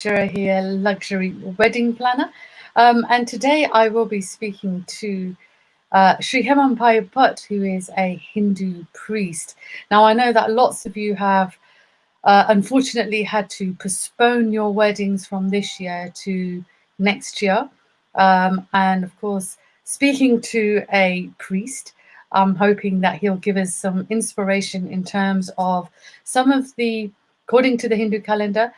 Raichura here, luxury wedding planner. And today I will be speaking to Sri Hemang Bhatt, who is a Hindu priest. Now, I know that lots of you have unfortunately had to postpone your weddings from this year to next year. And of course, speaking to a priest, I'm hoping that he'll give us some inspiration in terms of some of the, according to the Hindu calendar,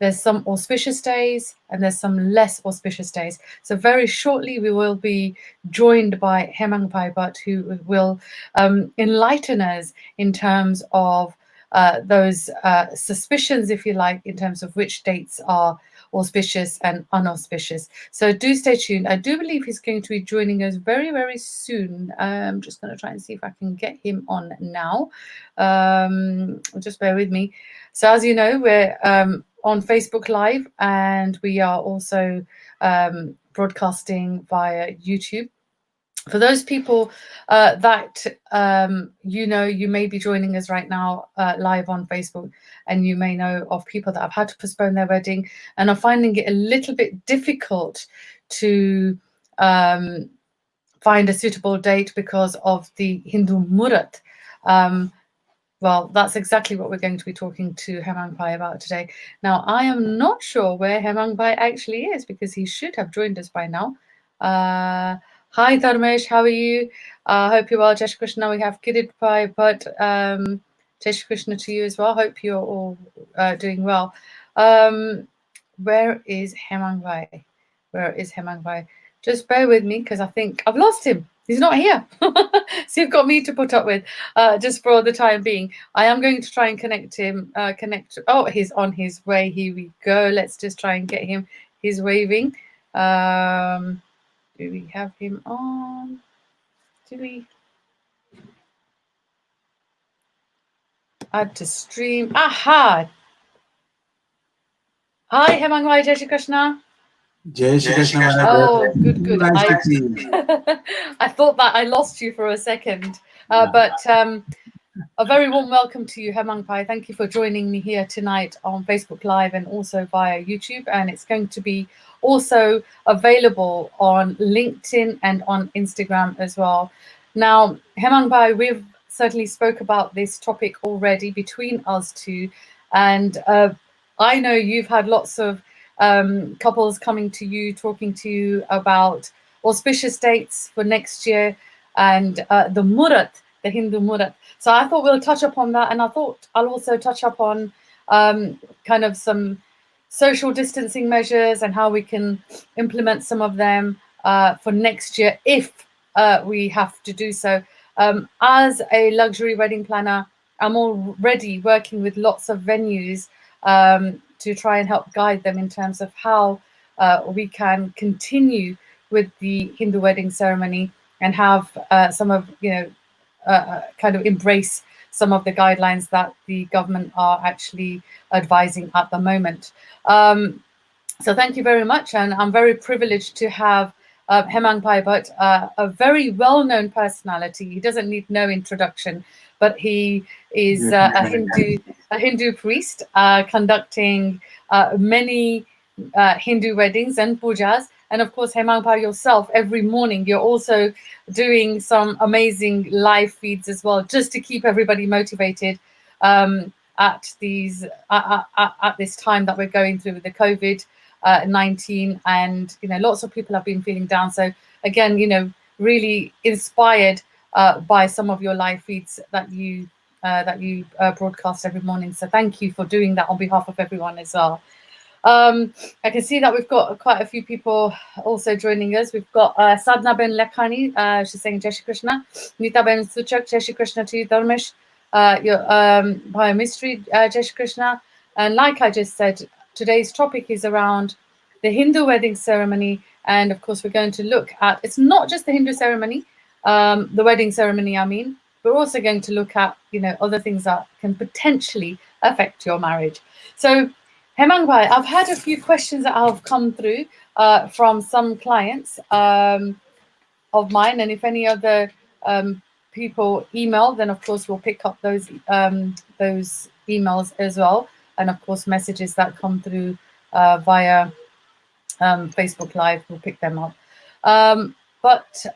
there's some auspicious days and there's some less auspicious days. So very shortly we will be joined by Hemang Bhatt, who will enlighten us in terms of those suspicions, if you like, in terms of which dates are auspicious and unauspicious. So do stay tuned. I do believe he's going to be joining us very, very soon. I'm just going to try and see if I can get him on now. Just bear with me. So as you know, we're on Facebook Live, and we are also broadcasting via YouTube. For those people that you may be joining us right now live on Facebook, and you may know of people that have had to postpone their wedding and are finding it a little bit difficult to find a suitable date because of the Hindu Murat. Well, that's exactly what we're going to be talking to Hemang Bhai about today. Now, I am not sure where Hemang Bhai actually is, because he should have joined us by now. Hi, Dharmesh, how are you? Hope you're well. Jai Shri Krishna. We have Kirit Bhai, but Jai Shri Krishna to you as well. Hope you're all doing well. Where is Hemang Bhai? Where is Hemang Bhai? Just bear with me, because I think I've lost him. He's not here. So you've got me to put up with just for the time being. I am going to try and connect him. Oh, he's on his way. Here we go. Let's just try and get him. He's waving. Do we have him on? Do we? Add to stream. Aha! Hi, Hemang Bhai, Jai Shri Krishna. Jai Shri Krishna. Oh, good. I thought that I lost you for a second, but a very warm welcome to you, Hemang Bhai. Thank you for joining me here tonight on Facebook Live and also via YouTube. And it's going to be also available on LinkedIn and on Instagram as well. Now, Hemang Bhai, we've certainly spoke about this topic already between us two. And I know you've had lots of couples coming to you, talking to you about auspicious dates for next year and the Murat, the Hindu Murat. So I thought we'll touch upon that, and I thought I'll also touch upon kind of some social distancing measures and how we can implement some of them for next year if we have to do so. As a luxury wedding planner, I'm already working with lots of venues to try and help guide them in terms of how we can continue with the Hindu wedding ceremony and have some of, kind of embrace some of the guidelines that the government are actually advising at the moment. So thank you very much. And I'm very privileged to have Hemang Bhatt, a very well-known personality. He doesn't need no introduction, but he is a Hindu priest conducting many Hindu weddings and pujas. And of course, Hemang Bhai, yourself, every morning you're also doing some amazing live feeds as well, just to keep everybody motivated at this time that we're going through with the COVID-19, and lots of people have been feeling down. So again, really inspired by some of your live feeds that you broadcast every morning. So thank you for doing that on behalf of everyone as well. I can see that we've got quite a few people also joining us. We've got Sadhna Ben Lekhani, she's saying Jai Shri Krishna. Nita Ben Suchak, Jai Shri Krishna to you. Dharmesh, your Mystery, Jai Shri Krishna. And like I just said, today's topic is around the Hindu wedding ceremony. And of course, we're going to look at, it's not just the Hindu ceremony, the wedding ceremony, I mean. We're also going to look at, other things that can potentially affect your marriage. So, Hemang Bhai, I've had a few questions that have come through from some clients of mine, and if any other people email, then of course we'll pick up those emails as well, and of course messages that come through via Facebook Live. We'll pick them up. But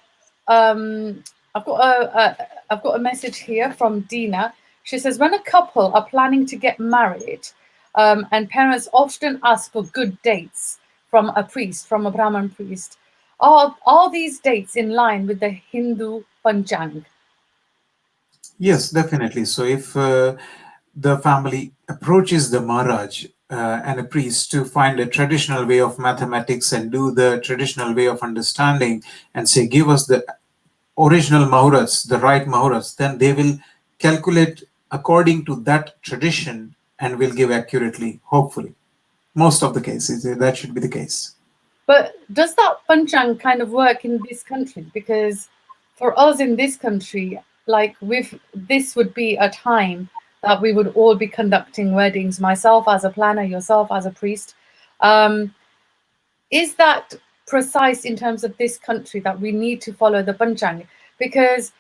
I've got a message here from Dina. She says, when a couple are planning to get married, and parents often ask for good dates from a priest, from a Brahmin priest, are these dates in line with the Hindu Panchang? Yes, definitely. So if the family approaches the Maharaj and a priest to find a traditional way of mathematics and do the traditional way of understanding and say, give us the original Mahurats, the right Mahurats, then they will calculate according to that tradition and will give accurately, hopefully. Most of the cases, that should be the case. But does that Panchang kind of work in this country? Because for us in this country, like this would be a time that we would all be conducting weddings, myself as a planner, yourself as a priest. Is that precise in terms of this country that we need to follow the Panchang? Because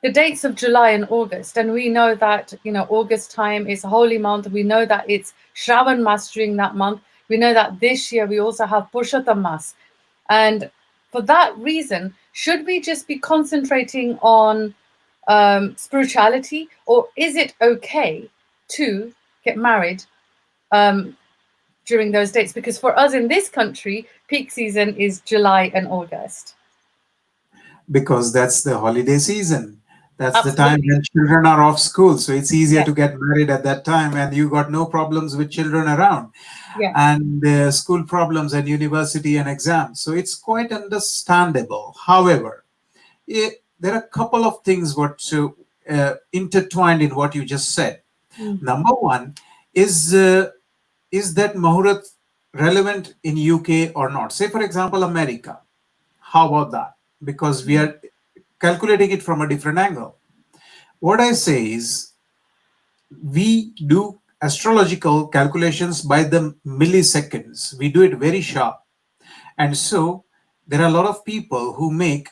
the dates of July and August, and we know that, August time is a holy month. We know that it's Shravan Mas during that month. We know that this year we also have Purushottam Mas. And for that reason, should we just be concentrating on spirituality, or is it okay to get married during those dates? Because for us in this country, peak season is July and August. Because that's the holiday season. That's Absolutely. the time when children are off school. So it's easier to get married at that time, and you got no problems with children around. Yeah. And school problems and university and exams. So it's quite understandable. However, there are a couple of things what intertwined in what you just said. Number one is that Muhurat relevant in UK or not? Say, for example, America. How about that? Because we are calculating it from a different angle. What I say is, we do astrological calculations by the milliseconds. We do it very sharp. And so there are a lot of people who make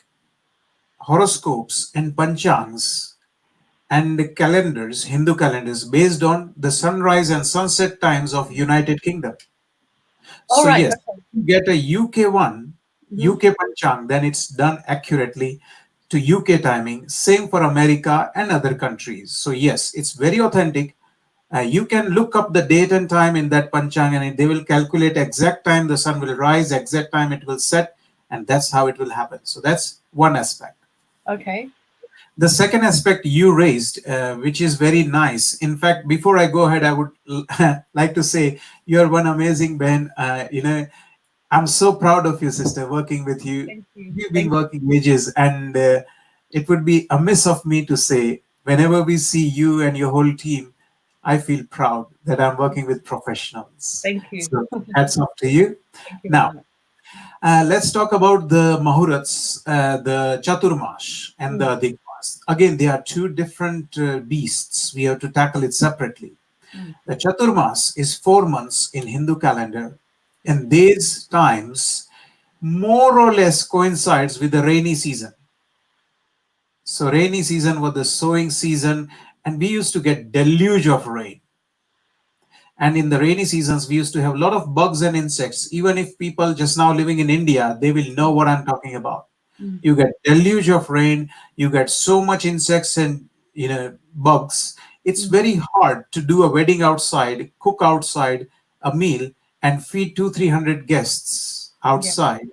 horoscopes and panchangs and calendars, Hindu calendars, based on the sunrise and sunset times of United Kingdom. So right, yes, okay. you get a UK one, UK panchang, then it's done accurately to UK timing. Same for America and other countries. So yes, it's very authentic. You can look up the date and time in that panchang, and they will calculate exact time the sun will rise, exact time it will set, and that's how it will happen. So that's one aspect. Okay. The second aspect you raised, which is very nice. In fact, before I go ahead, I would like to say you're one amazing Ben. I'm so proud of you, sister, working with you. Thank you. We've been working ages, and it would be amiss of me to say, whenever we see you and your whole team, I feel proud that I'm working with professionals. Thank you. So hats off to you. Thank you. Now, let's talk about the Mahurats, the Chaturmash and the Adhikmas. Again, they are two different beasts. We have to tackle it separately. The Chaturmas is 4 months in Hindu calendar, and these times more or less coincides with the rainy season. So rainy season was the sowing season, and we used to get deluge of rain. And in the rainy seasons, we used to have a lot of bugs and insects. Even if people just now living in India, they will know what I'm talking about. You get deluge of rain, you get so much insects and bugs. It's very hard to do a wedding outside, cook outside a meal, and feed 200-300 guests outside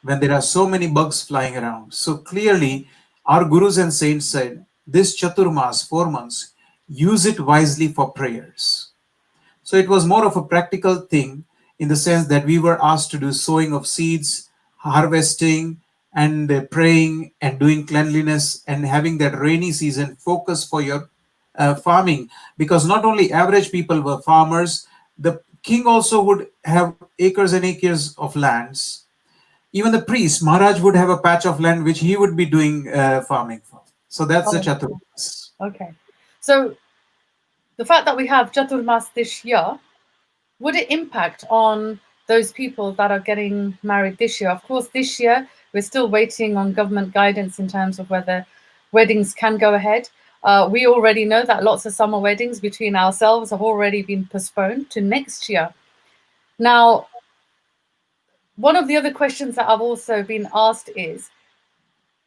when there are so many bugs flying around. So clearly, our gurus and saints said, this Chaturmas, 4 months, use it wisely for prayers. So it was more of a practical thing, in the sense that we were asked to do sowing of seeds, harvesting, and praying and doing cleanliness, and having that rainy season focus for your farming. Because not only average people were farmers, the king also would have acres and acres of lands. Even the priest, Maharaj, would have a patch of land which he would be doing farming for. So that's the Chaturmas. Okay. So the fact that we have Chaturmas this year, would it impact on those people that are getting married this year? Of course, this year, we're still waiting on government guidance in terms of whether weddings can go ahead. We already know that lots of summer weddings between ourselves have already been postponed to next year. Now, one of the other questions that I've also been asked is,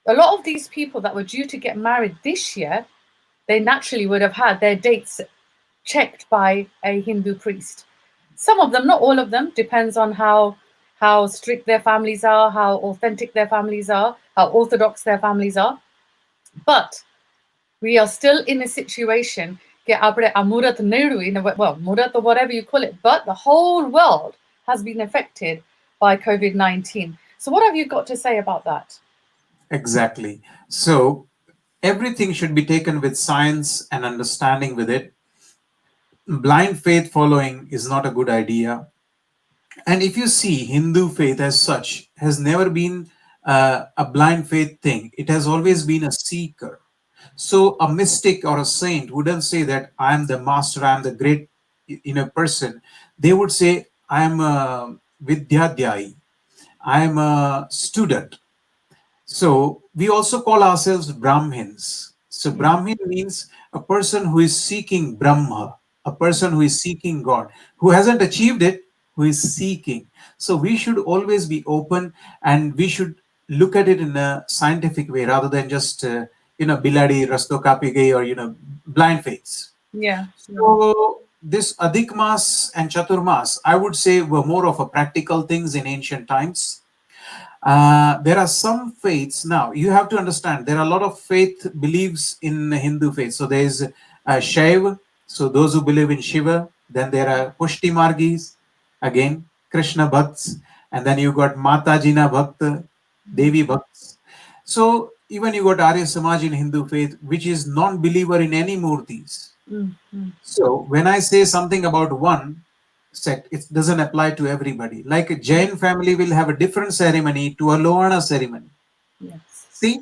a lot of these people that were due to get married this year, they naturally would have had their dates checked by a Hindu priest. Some of them, not all of them, depends on how strict their families are, how authentic their families are, how orthodox their families are. But we are still in a situation, well, murat or whatever you call it, but the whole world has been affected by COVID-19. So what have you got to say about that? Exactly. So everything should be taken with science and understanding with it. Blind faith following is not a good idea. And if you see, Hindu faith as such has never been a blind faith thing. It has always been a seeker. So a mystic or a saint wouldn't say that I am the master, I am the great person. They would say I am a vidyadhyai, I am a student. So we also call ourselves Brahmins. So Brahmin means a person who is seeking Brahma, a person who is seeking God, who hasn't achieved it, who is seeking. So we should always be open, and we should look at it in a scientific way rather than just biladi rasto kapi gayi, or blind faiths. Yeah. So this Adhik Mas and Chaturmas, I would say, were more of a practical things in ancient times. There are some faiths. Now you have to understand there are a lot of faith beliefs in Hindu faith. So there is Shaiva, so those who believe in Shiva. Then there are Pushti Margis, again Krishna Bhakts, and then you got Matajina Bhakt, Devi Bhakts. So even you got Arya Samaj in Hindu faith, which is non-believer in any murtis. So when I say something about one sect, it doesn't apply to everybody. Like a Jain family will have a different ceremony to a Lohana ceremony. Yes. See?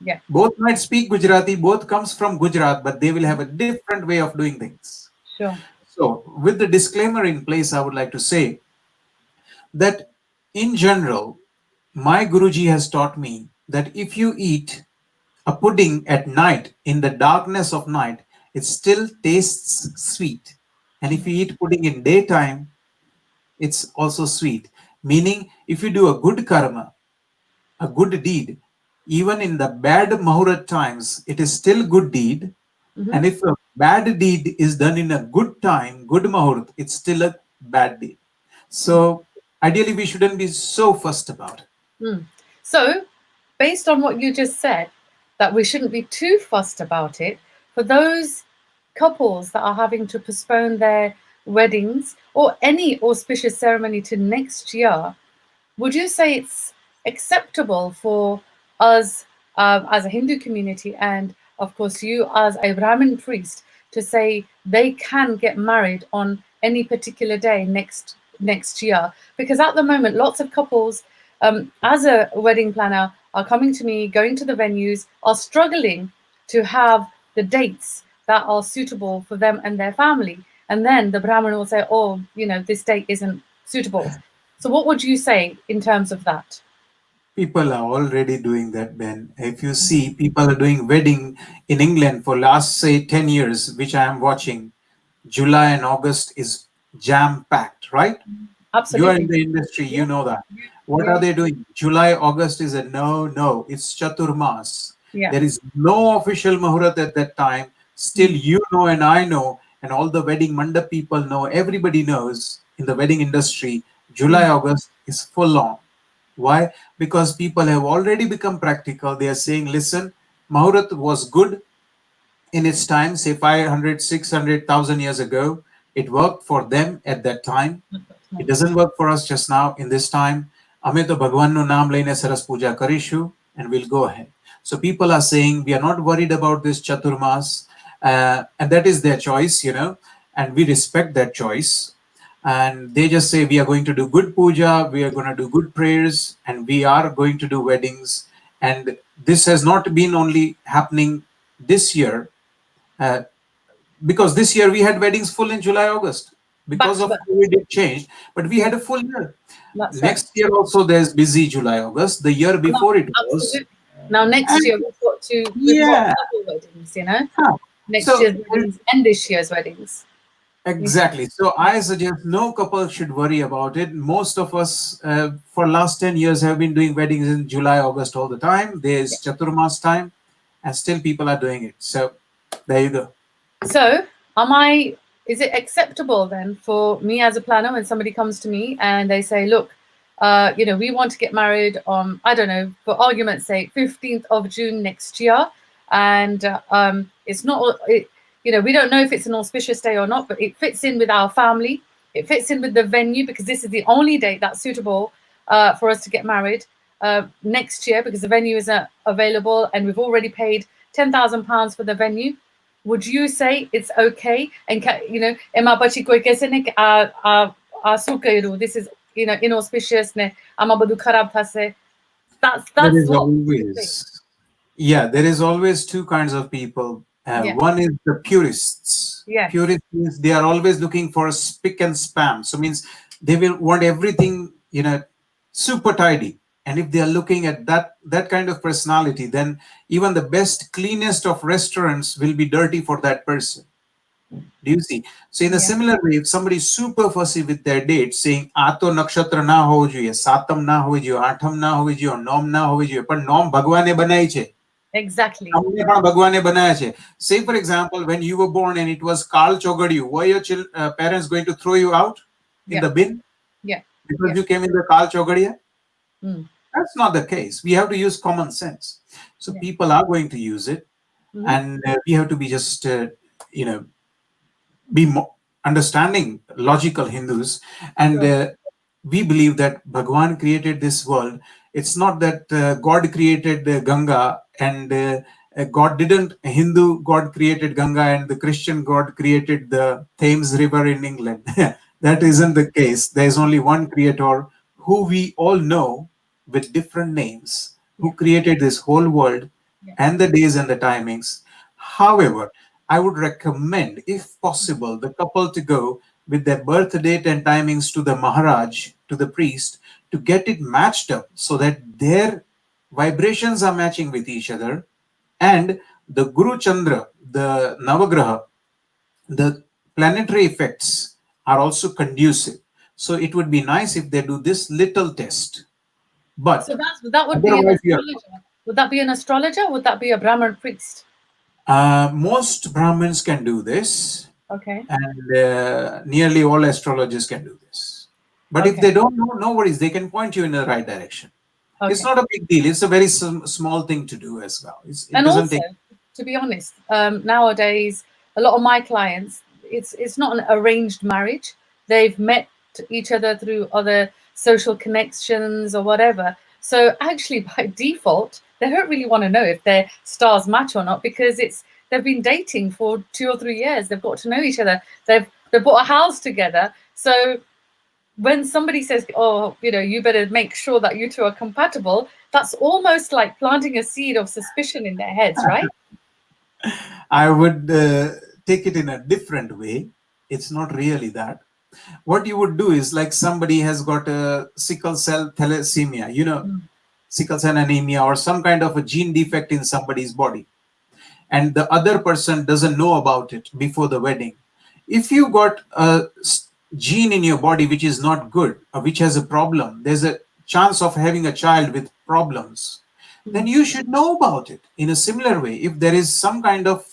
Yeah. Both might speak Gujarati, both comes from Gujarat, but they will have a different way of doing things. Sure. So with the disclaimer in place, I would like to say that in general, my Guruji has taught me that if you eat a pudding at night, in the darkness of night, it still tastes sweet. And if you eat pudding in daytime, it's also sweet. Meaning, if you do a good karma, a good deed, even in the bad Mahurat times, it is still good deed. And if a bad deed is done in a good time, good Mahurat, it's still a bad deed. So ideally, we shouldn't be so fussed about it. So, based on what you just said, that we shouldn't be too fussed about it, for those couples that are having to postpone their weddings or any auspicious ceremony to next year, would you say it's acceptable for us as a Hindu community, and of course you as a Brahmin priest, to say they can get married on any particular day next year? Because at the moment, lots of couples, as a wedding planner, are coming to me, going to the venues, are struggling to have the dates that are suitable for them and their family. And then the Brahmin will say, oh, this date isn't suitable. So what would you say in terms of that? People are already doing that, Ben. If you see, people are doing wedding in England for last, say, 10 years, which I am watching. July and August is jam-packed, right? You are in Absolutely. the industry, you know that. What Yeah. are they doing? July, August is a no. It's Chaturmas. Yeah. There is no official Muhurat at that time. Still, you know, and I know, and all the wedding mandap people know, everybody knows in the wedding industry, July, August is full on. Why? Because people have already become practical. They are saying, listen, Muhurat was good in its time, say 500, 600,000 years ago. It worked for them at that time. It doesn't work for us just now in this time. Ame to Bhagwan no naam leine saras puja karishu, and we'll go ahead. So people are saying we are not worried about this Chaturmas, and that is their choice, and we respect that choice. And they just say we are going to do good puja, we are going to do good prayers, and we are going to do weddings. And this has not been only happening this year, uh, because this year we had weddings full in July, August. Because of But COVID, it changed, but we had a full year. that's right. Next year also there's busy July, August. The year before it was. Absolutely. Now next And year we've got yeah. double weddings, Huh. next So year's weddings and this year's weddings. Exactly. So I suggest no couple should worry about it. Most of us, for last 10 years, have been doing weddings in July, August all the time. There's Yeah. Chaturmas time, and still people are doing it. So there you go. So, is it acceptable then for me as a planner when somebody comes to me and they say, look, we want to get married on, I don't know, for argument's sake, 15th of June next year. And it's not, we don't know if it's an auspicious day or not, but it fits in with our family. It fits in with the venue because this is the only date that's suitable for us to get married next year because the venue isn't available and we've already paid £10,000 for the venue. Would you say it's okay? And Emma Bachi this is inauspicious ne amabadu kharab thase. There That's is what you think. always, yeah, there is always two kinds of people. Yeah. One is the purists. Yes. Purists means they are always looking for spick and spam. So means they will want everything, super tidy. And if they are looking at that kind of personality, then even the best, cleanest of restaurants will be dirty for that person. Do you see? So in a similar way, if somebody is super fussy with their dates, saying "Ato nakshatra na hovo જોઈએ, satam na hovo જોઈએ, આઠમ ના હોવી જોઈએ, નોમ ના હોવી જોઈએ," પણ નોમ ભગવાને બનાવી છે. Exactly. તમને પણ ભગવાને બનાવ્યા છે. Say for example, when you were born and it was Carl Chogadyu, were your parents going to throw you out in the bin? Yeah. Because you came in the Carl Chogadia? Mm. That's not the case. We have to use common sense. So people are going to use it, and we have to be just, be more understanding, logical Hindus, and we believe that Bhagwan created this world. It's not that God created Ganga and God didn't. Hindu God created Ganga and the Christian God created the Thames River in England. That isn't the case. There's only one creator who we all know with different names, who created this whole world and the days and the timings. However, I would recommend, if possible, the couple to go with their birth date and timings to the Maharaj, to the priest, to get it matched up so that their vibrations are matching with each other. And the Guru Chandra, the Navagraha, the planetary effects are also conducive. So it would be nice if they do this little test. But so that would be an astrologer. Would that be an astrologer? Would that be a Brahmin priest? Most Brahmins can do this. Okay. And nearly all astrologers can do this. But if they don't know, no worries. They can point you in the right direction. Okay. It's not a big deal. It's a very small thing to do as well. It doesn't take... to be honest, nowadays, a lot of my clients, it's not an arranged marriage. They've met each other through other social connections or whatever. So actually, by default, they don't really want to know if their stars match or not because they've been dating for 2 or 3 years. They've got to know each other. They've bought a house together. So when somebody says, "Oh, you better make sure that you two are compatible," that's almost like planting a seed of suspicion in their heads, right? I would take it in a different way. It's not really that. What you would do is, like, somebody has got a sickle cell thalassemia, sickle cell anemia, or some kind of a gene defect in somebody's body, and the other person doesn't know about it before the wedding. If you got a gene in your body which is not good, or which has a problem, there's a chance of having a child with problems, then you should know about it. In a similar way, if there is some kind of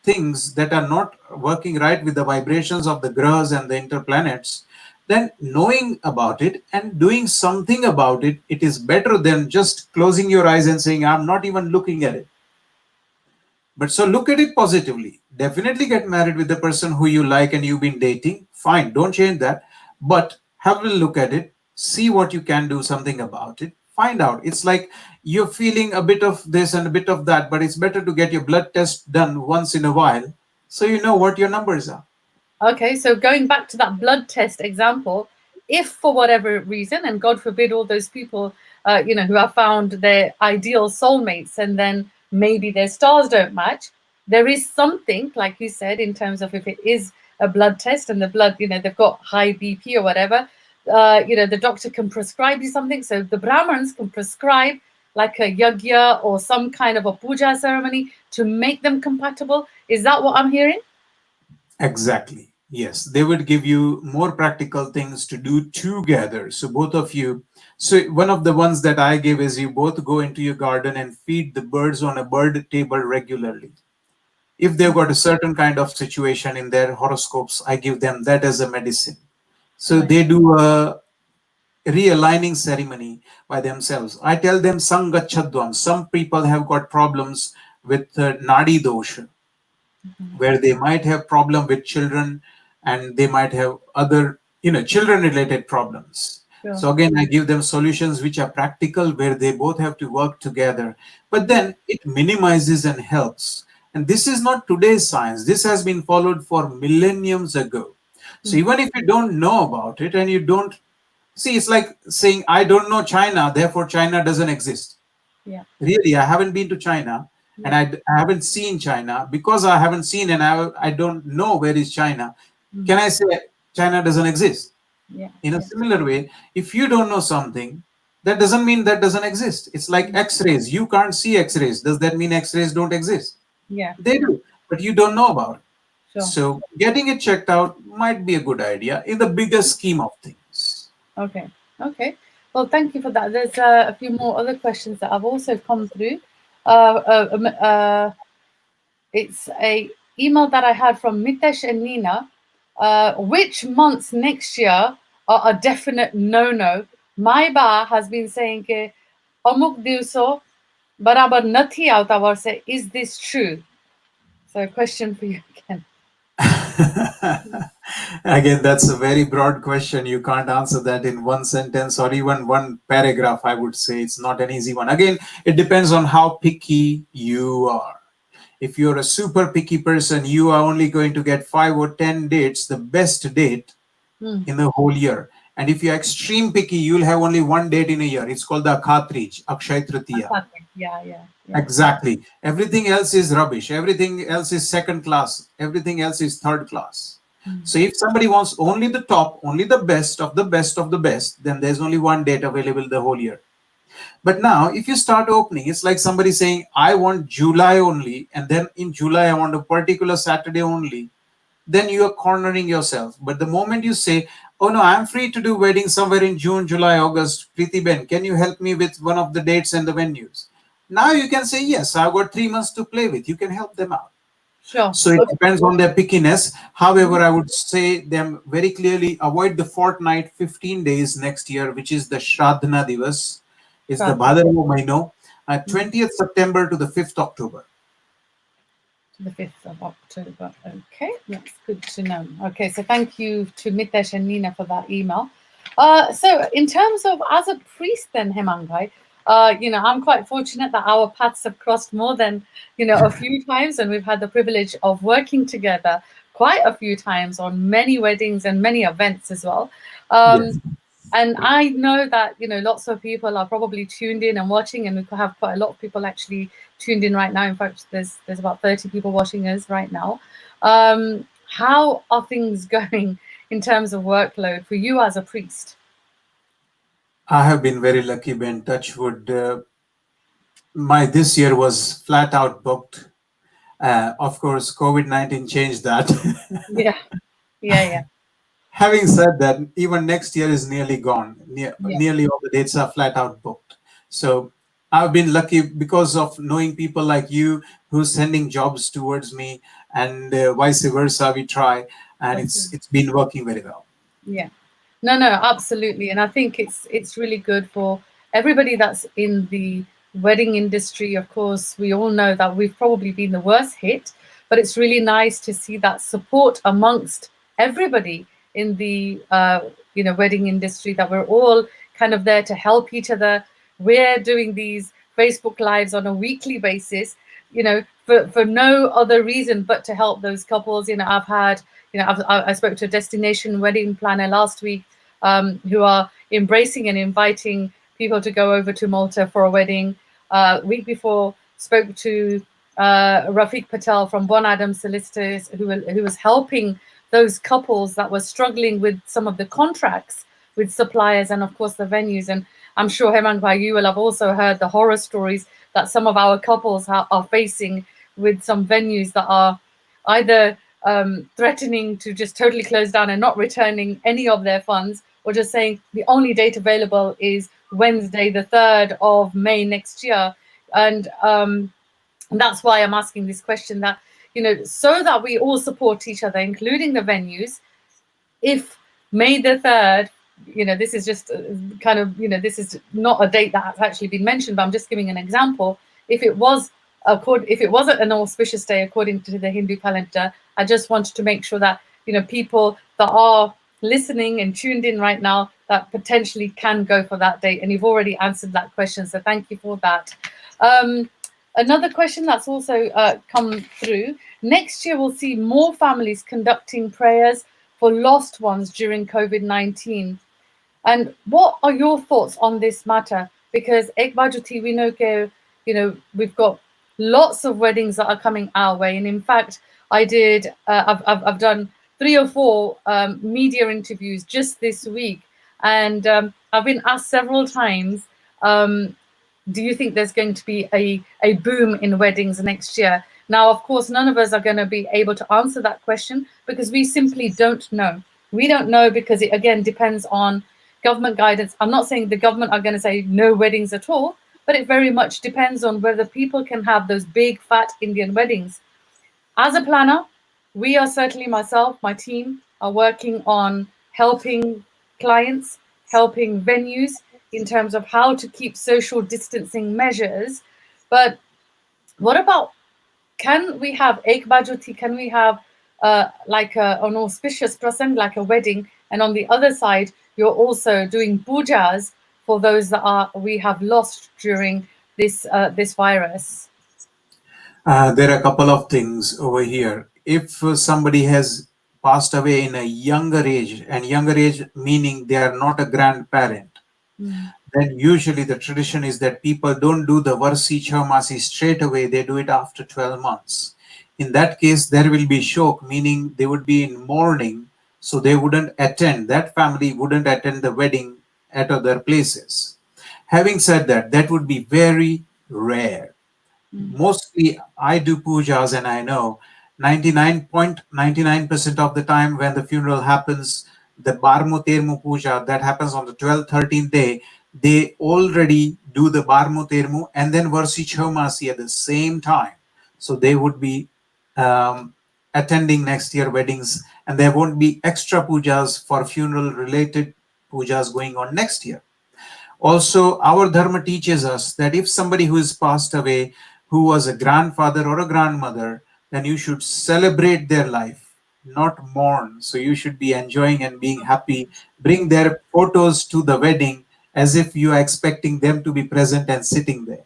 things that are not working right with the vibrations of the grahas and the interplanets, then knowing about it and doing something about it, it is better than just closing your eyes and saying, "I'm not even looking at it." But so look at it positively. Definitely get married with the person who you like and you've been dating. Fine, don't change that. But have a look at it. See what you can do something about it. Find out. It's like you're feeling a bit of this and a bit of that, but it's better to get your blood test done once in a while so you know what your numbers are. Okay, so going back to that blood test example, if for whatever reason, and God forbid all those people, who have found their ideal soulmates and then maybe their stars don't match, there is something, like you said, in terms of if it is a blood test and the blood, they've got high BP or whatever, the doctor can prescribe you something. So the Brahmins can prescribe like a yagya or some kind of a puja ceremony to make them compatible. Is that what I'm hearing? Exactly. Yes, they would give you more practical things to do together. So both of you, so one of the ones that I give is you both go into your garden and feed the birds on a bird table regularly. If they've got a certain kind of situation in their horoscopes, I give them that as a medicine. So Right. they do a realigning ceremony by themselves. I tell them Sangachadvam. Some people have got problems with Nadi dosha, where they might have problem with children and they might have other children related problems. Sure. So again, I give them solutions which are practical, where they both have to work together, but then it minimizes and helps. And this is not today's science. This has been followed for millenniums ago. So even if you don't know about it and you don't see, it's like saying I don't know China, therefore China doesn't exist. Yeah. Really, I haven't been to China, and Yeah. I haven't seen China. Because I haven't seen and I don't know where is China. Can I say China doesn't exist? Yeah. In a Yeah. similar way, if you don't know something, that doesn't mean that doesn't exist. It's like X-rays. You can't see X-rays. Does that mean X-rays don't exist? Yeah. They do, but you don't know about it. Sure. So getting it checked out might be a good idea in the bigger scheme of things. Okay. Okay. Well, thank you for that. There's a few more other questions that have also come through. It's a email that I had from Mitesh and Nina. Which months next year are a definite no-no? My ba has been saying ke amuk divso barabar nathi avta varse. Is this true? So a question for you again. Again, that's a very broad question. You can't answer that in one sentence or even one paragraph, I would say. It's not an easy one. Again, it depends on how picky you are. If you're a super picky person, you are only going to get 5 or 10 dates, the best date in the whole year. And if you're extreme picky, you'll have only one date in a year. It's called the Akhatrij, Akshay Tritiya. Yeah, yeah, yeah. Exactly. Everything else is rubbish. Everything else is second class. Everything else is third class. So if somebody wants only the top, only the best of the best of the best, then there's only one date available the whole year. But now, if you start opening, it's like somebody saying, I want July only, and then in July, I want a particular Saturday only, then you are cornering yourself. But the moment you say, oh no, I'm free to do wedding somewhere in June, July, August, Priti Ben, can you help me with one of the dates and the venues? Now you can say, yes, I've got 3 months to play with. You can help them out. Sure. So it depends on their pickiness. However, I would say them very clearly, avoid the fortnight 15 days next year, which is the Shradhana Divas. It's the Bhadrava Mahino, 20th September to the 5th October. To the 5th of October. Okay, that's good to know. Okay, so thank you to Mitesh and Nina for that email. So in terms of as a priest then, Hemangai, I'm quite fortunate that our paths have crossed more than, a few times, and we've had the privilege of working together quite a few times on many weddings and many events as well. Yes. And I know that, lots of people are probably tuned in and watching, and we have quite a lot of people actually tuned in right now. In fact, there's about 30 people watching us right now. How are things going in terms of workload for you as a priest? I have been very lucky, Ben. Touchwood. My this year was flat out booked. Of course, COVID-19 changed that. Yeah, yeah, yeah, Having said that, even next year is nearly gone. yeah. Nearly all the dates are flat out booked. So I've been lucky because of knowing people like you who's sending jobs towards me, and vice versa. We try, and Okay. it's been working very well. Yeah. No, no, absolutely. And I think it's really good for everybody that's in the wedding industry. Of course, we all know that we've probably been the worst hit, but it's really nice to see that support amongst everybody in the wedding industry, that we're all kind of there to help each other. We're doing these Facebook lives on a weekly basis, for no other reason but to help those couples. I've had, I spoke to a destination wedding planner last week, who are embracing and inviting people to go over to Malta for a wedding. Week before, spoke to Rafiq Patel from Bon Adam Solicitors, who was helping those couples that were struggling with some of the contracts with suppliers and, of course, the venues. And I'm sure, Hemang Bhai, you will have also heard the horror stories that some of our couples are facing with some venues that are either threatening to just totally close down and not returning any of their funds, or just saying the only date available is Wednesday, the 3rd of May next year. And that's why I'm asking this question, that, so that we all support each other, including the venues. If May the 3rd, this is just kind of, this is not a date that has actually been mentioned, but I'm just giving an example. If it wasn't an auspicious day according to the Hindu calendar, I just wanted to make sure that, people that are listening and tuned in right now, that potentially can go for that date. And you've already answered that question, so thank you for that. Another question that's also come through: next year we'll see more families conducting prayers for lost ones during COVID-19. And what are your thoughts on this matter? Because Ek Bajuti, we know, we've got lots of weddings that are coming our way. And in fact, I've done 3 or 4 media interviews just this week. And I've been asked several times, do you think there's going to be a boom in weddings next year? Now, of course, none of us are going to be able to answer that question because we simply don't know. We don't know because it, again, depends on government guidance. I'm not saying the government are going to say no weddings at all, but it very much depends on whether people can have those big, fat Indian weddings. As a planner, we are certainly, myself, my team, are working on helping clients, helping venues in terms of how to keep social distancing measures. But what about, can we have Ek Bajuti? Can we have like an auspicious prasang, like a wedding? And on the other side, you're also doing pujas for those that we have lost during this virus. There are a couple of things over here. If somebody has passed away in a younger age, and younger age meaning they are not a grandparent, then usually the tradition is that people don't do the Varsi Chaumasi straight away, they do it after 12 months. In that case, there will be shok, meaning they would be in mourning, so they wouldn't attend, that family wouldn't attend the wedding at other places. Having said that, that would be very rare. Mostly I do pujas, and I know 99.99% of the time when the funeral happens, the Barmo Termu puja that happens on the 12th, 13th day, they already do the Barmo Termu and then Varsi Chaumasi at the same time. So they would be attending next year weddings, and there won't be extra pujas for funeral related pujas going on next year. Also, our dharma teaches us that if somebody who is passed away, who was a grandfather or a grandmother, then you should celebrate their life, not mourn. So you should be enjoying and being happy. Bring their photos to the wedding as if you are expecting them to be present and sitting there.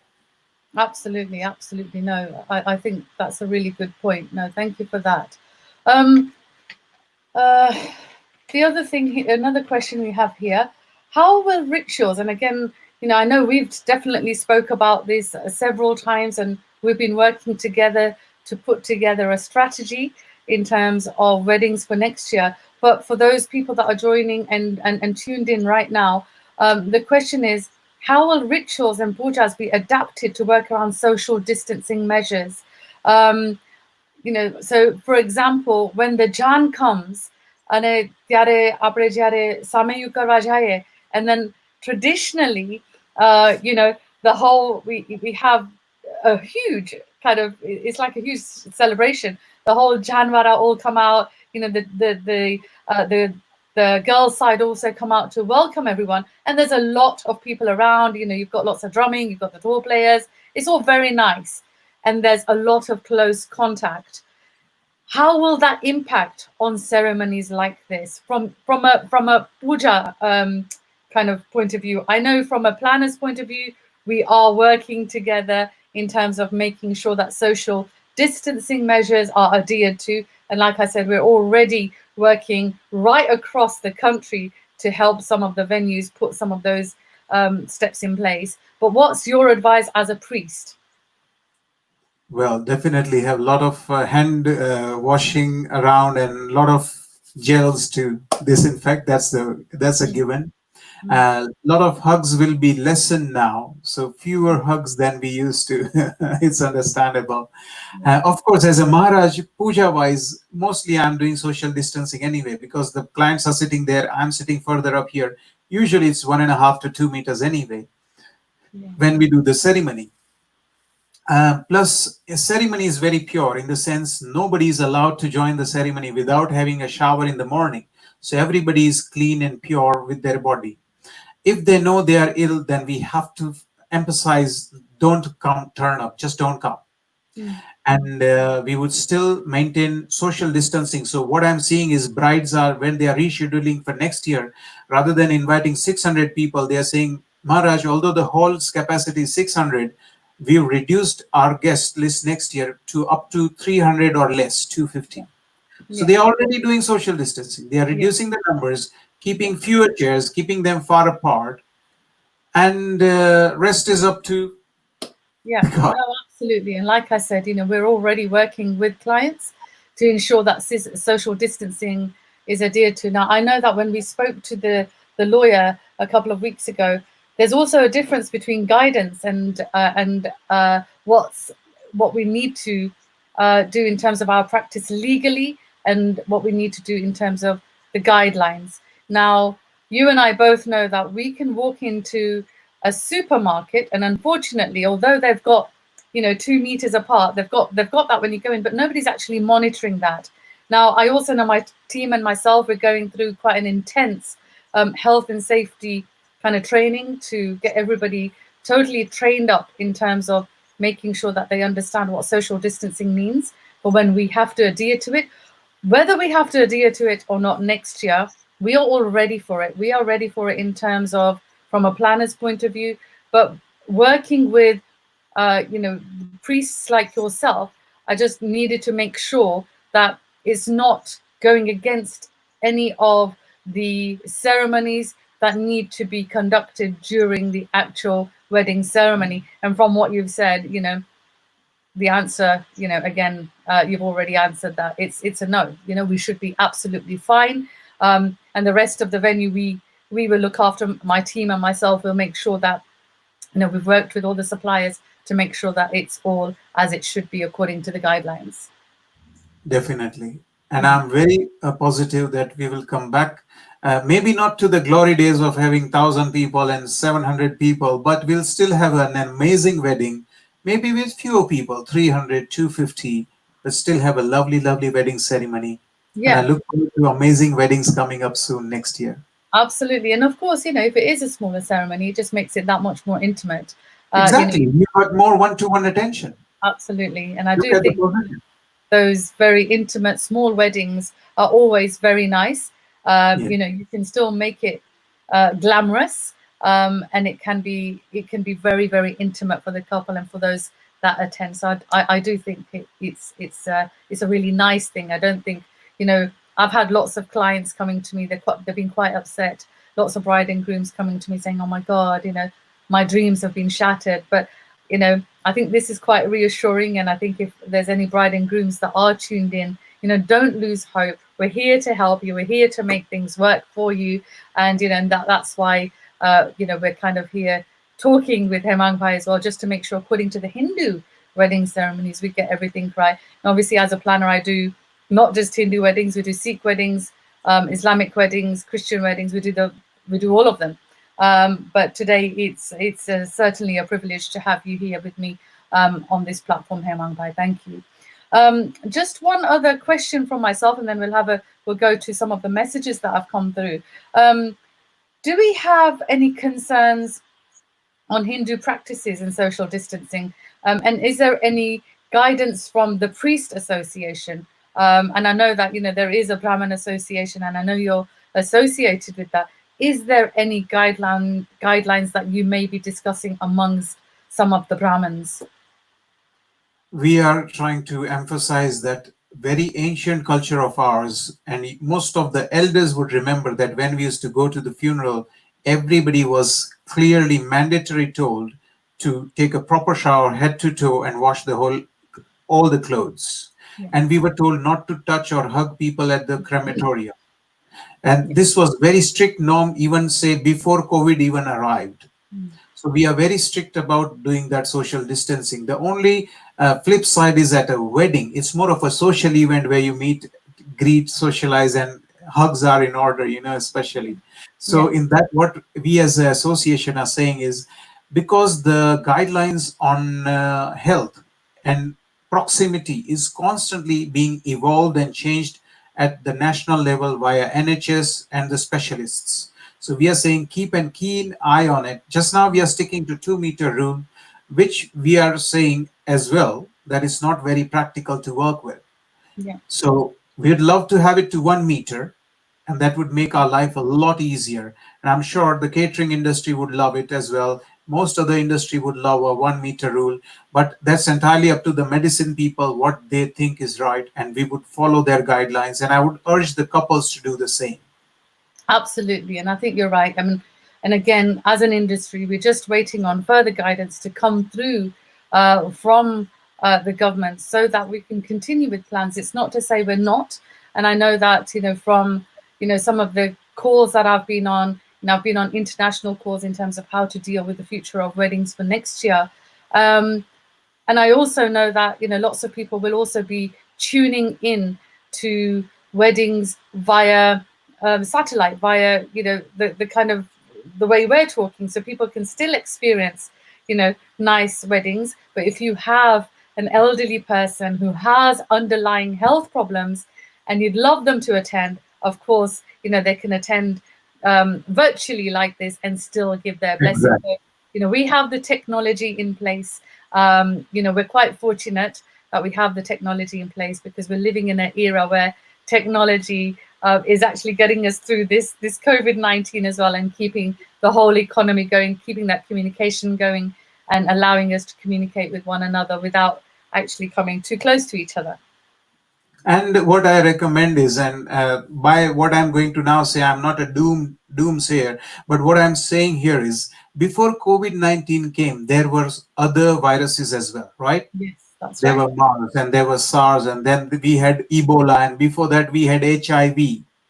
Absolutely, absolutely. No, I think that's a really good point. No, thank you for that. The other thing, another question we have here: how will rituals, and again, I know we've definitely spoke about this several times, and we've been working together to put together a strategy in terms of weddings for next year. But for those people that are joining and tuned in right now, the question is, how will rituals and pujas be adapted to work around social distancing measures? So for example, when the Jan comes, and then traditionally, the whole, we have a huge kind of, it's like a huge celebration. The whole Janwara all come out, the girls' side also come out to welcome everyone, and there's a lot of people around. You've got lots of drumming, you've got the door players. It's all very nice, and there's a lot of close contact. How will that impact on ceremonies like this from a puja kind of point of view? I know from a planner's point of view, we are working together in terms of making sure that social distancing measures are adhered to. And like I said, we're already working right across the country to help some of the venues put some of those steps in place. But what's your advice as a priest? Well, definitely have a lot of hand washing around and a lot of gels to disinfect. That's a given. A lot of hugs will be lessened now, so fewer hugs than we used to. It's understandable. Of course, as a Maharaj, puja wise, mostly I'm doing social distancing anyway because the clients are sitting there, I'm sitting further up here. Usually it's 1.5 to 2 meters anyway Yeah. when we do the ceremony. Plus, a ceremony is very pure in the sense nobody is allowed to join the ceremony without having a shower in the morning. So everybody is clean and pure with their body. If they know they are ill, then we have to emphasize don't come, turn up, just don't come. Mm. And we would still maintain social distancing. So what I'm seeing is brides are, when they are rescheduling for next year, rather than inviting 600 people, they are saying, Maharaj, although the hall's capacity is 600, we've reduced our guest list next year to up to 300 or less, 250. So Yeah. they are already doing social distancing. They are Yeah. reducing the numbers, Yeah. keeping fewer chairs, keeping them far apart, and rest is up to Yeah, God. no, absolutely. And like I said, we're already working with clients to ensure that social distancing is adhered to. Now, I know that when we spoke to the lawyer a couple of weeks ago, there's also a difference between guidance and what we need to do in terms of our practice legally and what we need to do in terms of the guidelines. Now, you and I both know that we can walk into a supermarket, and unfortunately, although they've got 2 meters apart, they've got that when you go in, but nobody's actually monitoring that. Now, I also know my team and myself are going through quite an intense health and safety kind of training to get everybody totally trained up in terms of making sure that they understand what social distancing means for when we have to adhere to it. Whether we have to adhere to it or not next year, we are all ready for it. We are ready for it in terms of from a planner's point of view, but working with priests like yourself, I just needed to make sure that it's not going against any of the ceremonies that need to be conducted during the actual wedding ceremony. And from what you've said, the answer, again, you've already answered that. It's a no. We should be absolutely fine. And the rest of the venue, we will look after. My team and myself will make sure that we've worked with all the suppliers to make sure that it's all as it should be according to the guidelines. Definitely. And I'm very positive that we will come back. Maybe not to the glory days of having 1,000 people and 700 people, but we'll still have an amazing wedding, maybe with fewer people, 300, 250, but still have a lovely, lovely wedding ceremony. And I Yeah, look forward to amazing weddings coming up soon next year. absolutely. And of course, if it is a smaller ceremony, it just makes it that much more intimate. Exactly. We've got more one-to-one attention. Absolutely. And I Look do at the think position. those very intimate small weddings are always very nice. Yeah, You can still make it glamorous, and it can be very, very intimate for the couple and for those that attend. So I do think it's a really nice thing. I don't think I've had lots of clients coming to me. They've been quite upset. Lots of bride and grooms coming to me saying, "Oh my God, my dreams have been shattered." But I think this is quite reassuring. And I think if there's any bride and grooms that are tuned in, don't lose hope. We're here to help you. We're here to make things work for you. And, and that's why, we're kind of here talking with Hemang Bhai as well, just to make sure, according to the Hindu wedding ceremonies, we get everything right. And obviously, as a planner, I do not just Hindu weddings, we do Sikh weddings, Islamic weddings, Christian weddings. We do all of them. But today it's certainly a privilege to have you here with me on this platform, Hemang Bhai. Thank you. Just one other question from myself, and then we'll go to some of the messages that have come through. Do we have any concerns on Hindu practices and social distancing? And is there any guidance from the Priest Association? And I know that there is a Brahmin Association, and I know you're associated with that. Is there any guidelines that you may be discussing amongst some of the Brahmins? we are trying to emphasize that very ancient culture of ours, and most of the elders would remember that when we used to go to the funeral, everybody was clearly mandatory told to take a proper shower head to toe and wash all the clothes. Yeah. And we were told not to touch or hug people at the crematorium. And this was very strict norm, even say before COVID even arrived. So we are very strict about doing that social distancing. The only flip side is at a wedding. It's more of a social event where you meet, greet, socialize, and hugs are in order, especially. So Yes. in that, what we as an association are saying is, because the guidelines on health and proximity is constantly being evolved and changed at the national level via NHS and the specialists. So we are saying keep a keen eye on it. Just now we are sticking to 2 meter rule, which we are saying as well that is not very practical to work with. Yeah. So we'd love to have it to 1 meter, and that would make our life a lot easier. And I'm sure the catering industry would love it as well. Most of the industry would love a 1 meter rule, but that's entirely up to the medicine people what they think is right, and we would follow their guidelines. And I would urge the couples to do the same. Absolutely. And I think you're right. I mean, and again, as an industry, we're just waiting on further guidance to come through from the government so that we can continue with plans. It's not to say we're not. And I know that, from, some of the calls that I've been on, and I've been on international calls in terms of how to deal with the future of weddings for next year. And I also know that, lots of people will also be tuning in to weddings via satellite, via, the kind of the way we're talking. So people can still experience, nice weddings. But if you have an elderly person who has underlying health problems and you'd love them to attend, of course, they can attend virtually like this and still give their blessing. Exactly. So, we have the technology in place. We're quite fortunate that we have the technology in place because we're living in an era where technology is actually getting us through this COVID-19 as well, and keeping the whole economy going, keeping that communication going, and allowing us to communicate with one another without actually coming too close to each other. And what I recommend is, and by what I'm going to now say, I'm not a doomsayer, but what I'm saying here is, before COVID-19 came, there were other viruses as well, right? Yes, that's There right. were MERS, and there was SARS, and then we had Ebola, and before that we had HIV.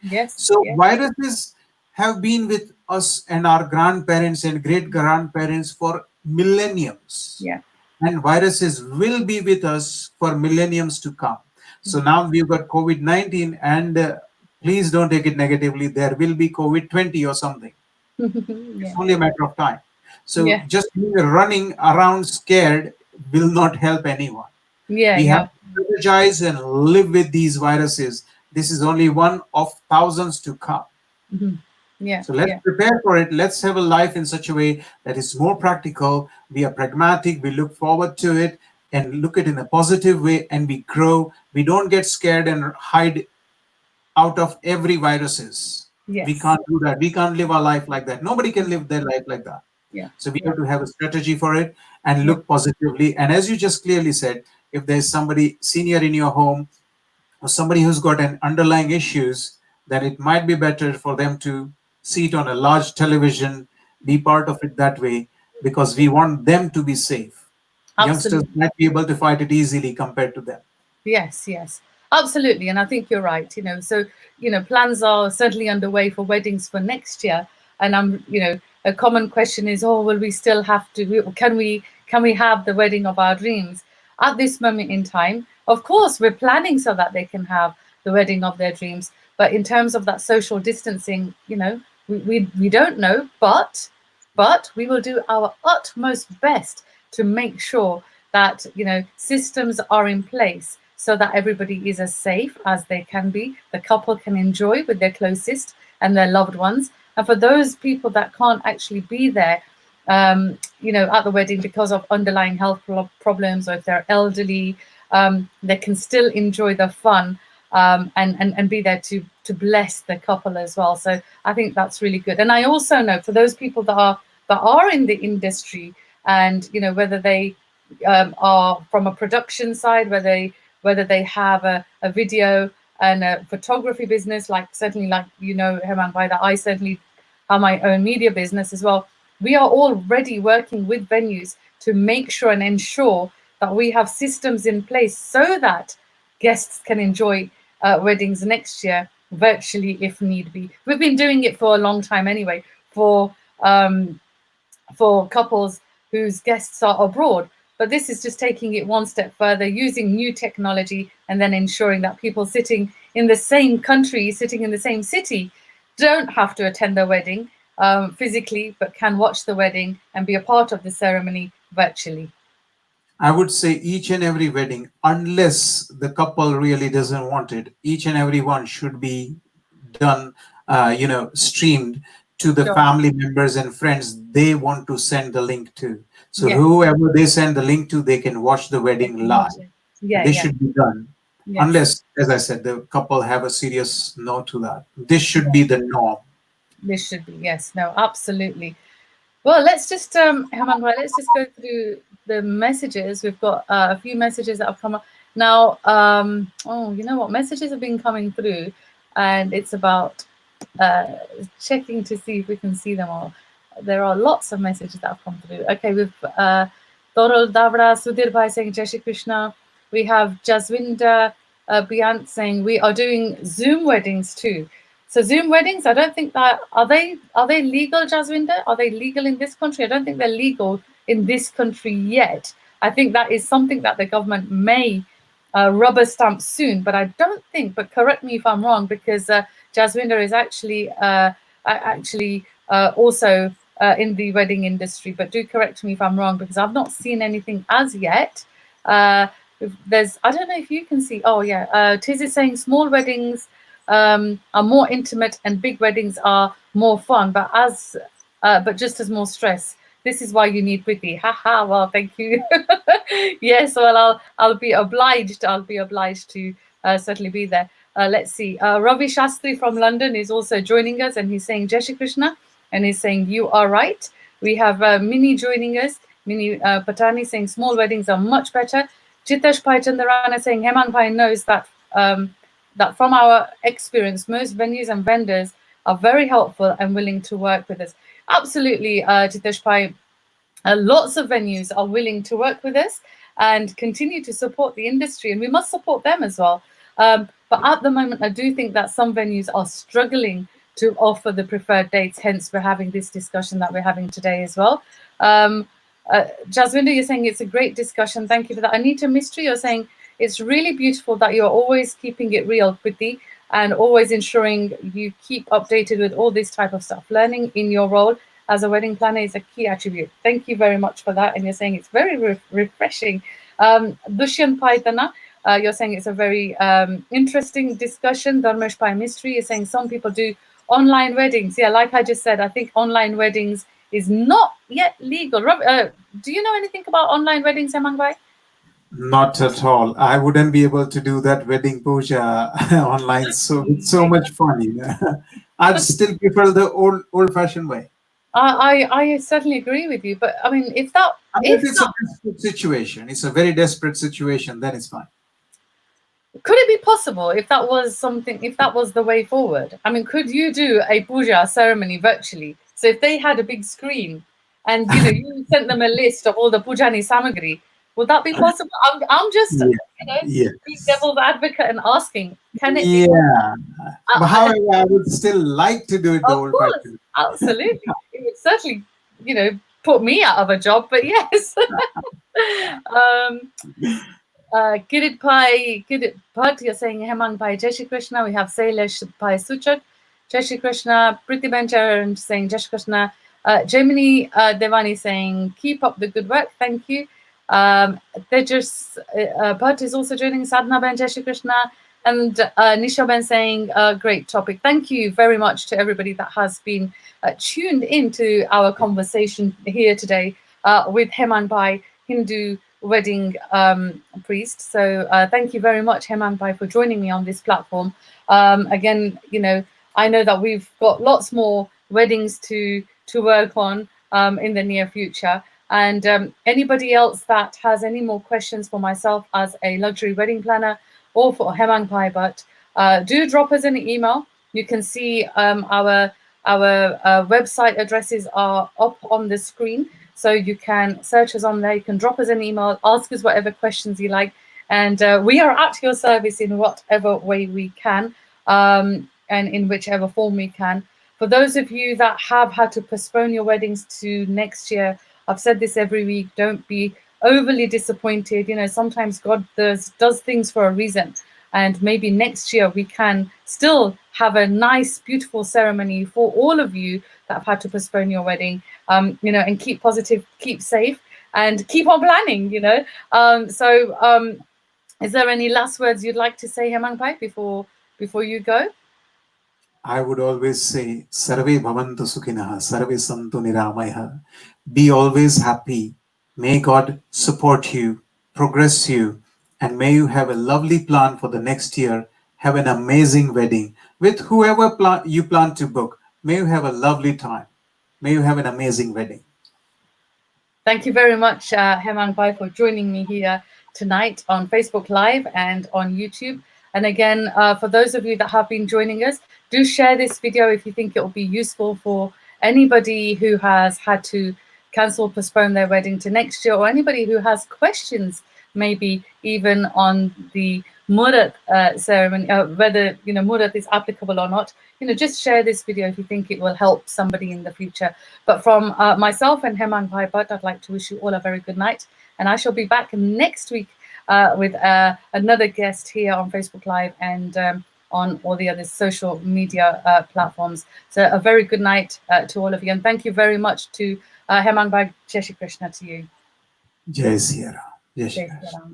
Yes, So yes, viruses have been with us and our grandparents and great grandparents for millenniums, yeah. and viruses will be with us for millenniums to come. So now we've got COVID-19, and please don't take it negatively. There will be COVID-20 or something. It's Yeah, only a matter of time. So yeah, just running around scared will not help anyone. yeah, We have yeah. to strategize and live with these viruses. This is only one of thousands to come. Mhm. Yeah, So let's yeah. prepare for it. Let's have a life in such a way that is more practical. We are pragmatic. We look forward to it and look at it in a positive way, and we grow. We don't get scared and hide out of every viruses. We Yes. can't do that. We can't live our life like that. Nobody can live their life like that. Yeah, So we yeah, have to have a strategy for it and yeah. look positively. And as you just clearly said, if there's somebody senior in your home or somebody who's got an underlying issues, then it might be better for them to see it on a large television, be part of it that way, because we want them to be safe. Youngsters Absolutely. might be able to fight it easily compared to them. Yes, yes, absolutely. And I think you're right. So, plans are certainly underway for weddings for next year. And a common question is, oh, will we still have to, can we have the wedding of our dreams at this moment in time? Of course, we're planning so that they can have the wedding of their dreams. But in terms of that social distancing, we don't know, but we will do our utmost best to make sure that systems are in place so that everybody is as safe as they can be, the couple can enjoy with their closest and their loved ones. And for those people that can't actually be there at the wedding because of underlying health problems, or if they're elderly, they can still enjoy the fun, and be there to bless the couple as well. So I think that's really good. And I also know for those people that are in the industry, and whether they are from a production side, whether they have a video and a photography business, certainly like Hemang, by that I certainly have my own media business as well. We are already working with venues to make sure and ensure that we have systems in place so that guests can enjoy weddings next year virtually if need be. We've been doing it for a long time anyway, for couples whose guests are abroad. But this is just taking it one step further, using new technology, and then ensuring that people sitting in the same country, sitting in the same city, don't have to attend the wedding physically, but can watch the wedding and be a part of the ceremony virtually. I would say each and every wedding, unless the couple really doesn't want it, each and every one should be done, streamed to the Sure. family members and friends they want to send the link to. So Yeah. whoever they send the link to, they can watch the wedding live. Yeah, This yeah. should be done. Yes. Unless, as I said, the couple have a serious no to that. This should be the norm. This should be, yes, no, absolutely. Well, let's just, Hemang, let's just go through the messages. We've got a few messages that have come up. Now, oh, you know what? Messages have been coming through, and it's about checking to see if we can see them all. There are lots of messages that have come through. Okay, we've Dorol Davra, Sudhir Bhai saying Jai Shri Krishna. We have Jaswinder Biant saying we are doing Zoom weddings too. So Zoom weddings, I don't think that are they legal, Jaswinder? Are they legal in this country? I don't think they're legal in this country yet. I think that is something that the government may rubber stamp soon, but I don't think. But correct me if I'm wrong, because Jaswinder is actually also in the wedding industry. But do correct me if I'm wrong, because I've not seen anything as yet. There's, I don't know if you can see. Oh yeah, Tiz is saying small weddings are more intimate and big weddings are more fun, but just as more stress. This is why you need Priti. Haha. Well, thank you. Yes. Well, I'll be obliged. I'll be obliged to certainly be there. Let's see. Ravi Shastri from London is also joining us, and he's saying Jai Shri Krishna, and he's saying you are right. We have Mini joining us. Mini Patani saying small weddings are much better. Chitesh Pai Chandarana saying Hemang Bhai knows that that from our experience, most venues and vendors are very helpful and willing to work with us. Absolutely, Jitesh Pai. Lots of venues are willing to work with us and continue to support the industry, and we must support them as well. But at the moment, I do think that some venues are struggling to offer the preferred dates. Hence, we're having this discussion that we're having today as well. Jaswinder, you're saying it's a great discussion. Thank you for that. Anita Mystery, you're saying it's really beautiful that you're always keeping it real, Priti, and always ensuring you keep updated with all this type of stuff. Learning in your role as a wedding planner is a key attribute. Thank you very much for that. And you're saying it's very refreshing. Dushyant Paitana, you're saying it's a very interesting discussion. Dharmesh Pai Mystery is saying some people do online weddings. Yeah, like I just said, I think online weddings is not yet legal. Do you know anything about online weddings, Hemang Bhai? Not at all. I wouldn't be able to do that wedding puja online. So it's so much fun. You know? I'd still prefer the old-fashioned way. I certainly agree with you, but I mean, if it's a desperate situation, it's a very desperate situation, then it's fine. Could it be possible if that was something, if that was the way forward? I mean, could you do a puja ceremony virtually? So if they had a big screen and you sent them a list of all the pujani samagri, would that be possible? I'm just being devil's advocate and asking, can it be possible? But however, I would still like to do it the old fashioned. Absolutely. It would certainly, put me out of a job, but yes. Kirit Bhatt, you're saying Hemang Bhai Jai Shri Krishna. We have Sailesh Bhai Suchak, Jai Shri Krishna. Priti Bencher saying Jai Shri Krishna. Gemini Devani saying keep up the good work. Thank you. Tejas Bhatt is also joining. Sadhna Ben Jai Shri Krishna. And Nisha Ben saying great topic. Thank you very much to everybody that has been tuned into our conversation here today with Hemang Bhai, Hindu wedding priest. So thank you very much, Hemang Bhai, for joining me on this platform. Again, I know that we've got lots more weddings to work on in the near future. And anybody else that has any more questions for myself as a luxury wedding planner or for Hemang Bhai Bhatt, do drop us an email. You can see our website addresses are up on the screen. So you can search us on there. You can drop us an email, ask us whatever questions you like. And we are at your service in whatever way we can. and in whichever form we can. For those of you that have had to postpone your weddings to next year, I've said this every week, don't be overly disappointed. You know, sometimes God does things for a reason. And maybe next year we can still have a nice, beautiful ceremony for all of you that have had to postpone your wedding, you know, and keep positive, keep safe, and keep on planning, you know. Is there any last words you'd like to say, Hemang Bhai, before you go? I would always say, Sarve bhavantu sukhinah, sarve santu niramayah. Be always happy. May God support you, progress you, and may you have a lovely plan for the next year. Have an amazing wedding with whoever you plan to book. May you have a lovely time. May you have an amazing wedding. Thank you very much, Hemang Bhai, for joining me here tonight on Facebook Live and on YouTube. And again, for those of you that have been joining us, do share this video if you think it will be useful for anybody who has had to cancel, postpone their wedding to next year, or anybody who has questions, maybe even on the Murat ceremony, whether, you know, Murat is applicable or not. You know, just share this video if you think it will help somebody in the future. But from myself and Hemang Bhai Bhatt, I'd like to wish you all a very good night. And I shall be back next week with another guest here on Facebook Live and on all the other social media platforms. So a very good night to all of you. And thank you very much to Hemang Bhai. Jai Shri Krishna to you. Jai Siya Ram. Jai Shri Krishna.